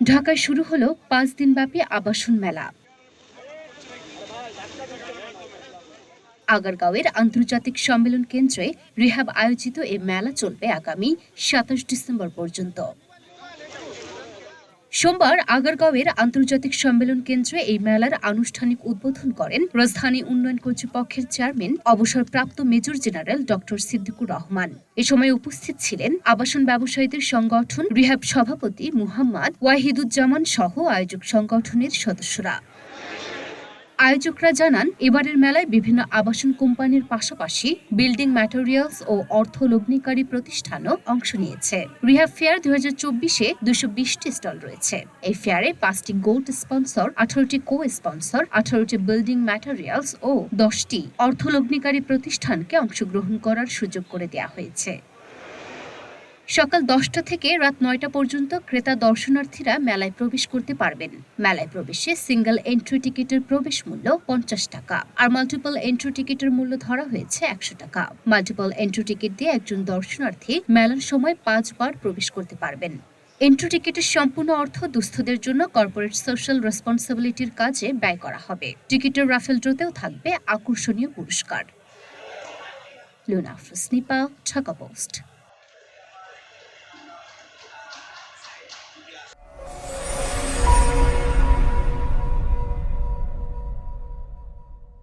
ঢাকায় শুরু হলো ৫ দিনব্যাপী আবাসন মেলা। আগারগাঁওয়ের আন্তর্জাতিক সম্মেলন কেন্দ্রে রিহ্যাব আয়োজিত এ মেলা চলবে আগামী ২৭ ডিসেম্বর পর্যন্ত। সোমবার আগারগাঁওয়ের আন্তর্জাতিক সম্মেলন কেন্দ্রে এই মেলার আনুষ্ঠানিক উদ্বোধন করেন রাজধানী উন্নয়ন কর্তৃপক্ষের চেয়ারম্যান অবসরপ্রাপ্ত major general doctor Siddiqur Rahman. এ সময় উপস্থিত ছিলেন আবাসন ব্যবসায়ীদের সংগঠন রিহ্যাব সভাপতি মুহাম্মদ ওয়াহিদুজ্জামান সহ আয়োজক সংগঠনের সদস্যরা। আয়োজকরা জানান, এবারের মেলায় বিভিন্ন আবাসন কোম্পানির পাশাপাশি বিল্ডিং ম্যাটেরিয়ালস ও অর্থলগ্নিকারী প্রতিষ্ঠানও অংশ নিয়েছে। রিহ্যাব ফেয়ার ২০২৪-এ ২২০টি স্টল রয়েছে। এই ফেয়ারে ৫টি গোল্ড স্পন্সর, ১৮টি কো স্পন্সর, ১৮টি বিল্ডিং ম্যাটেরিয়ালস ও ১০টি অর্থলগ্নিকারী প্রতিষ্ঠানকে অংশগ্রহণ করার সুযোগ করে দেওয়া হয়েছে। সকাল ১০টা থেকে রাত ৯টা পর্যন্ত ক্রেতা দর্শনার্থীরা মেলায় প্রবেশ করতে পারবেন। মেলায় প্রবেশে সিঙ্গেল এন্ট্রি টিকিটের প্রবেশ মূল্য ৫০ টাকা, আর মাল্টিপল এন্ট্রি টিকিটের মূল্য ধরা হয়েছে ১০০ টাকা। মাল্টিপল এন্ট্রি টিকিট দিয়ে একজন দর্শনার্থী মেলার সময় ৫ বার প্রবেশ করতে পারবেন। এন্ট্রি টিকিটের সম্পূর্ণ অর্থ দুস্থদের জন্য কর্পোরেট সোশ্যাল রেসপন্সিবিলিটির কাজে ব্যয় করা হবে। টিকিটের রাফেল ড্রতেও থাকবে আকর্ষণীয় পুরস্কার। লুনা আফরোজ নিপা, ঢাকা পোস্ট।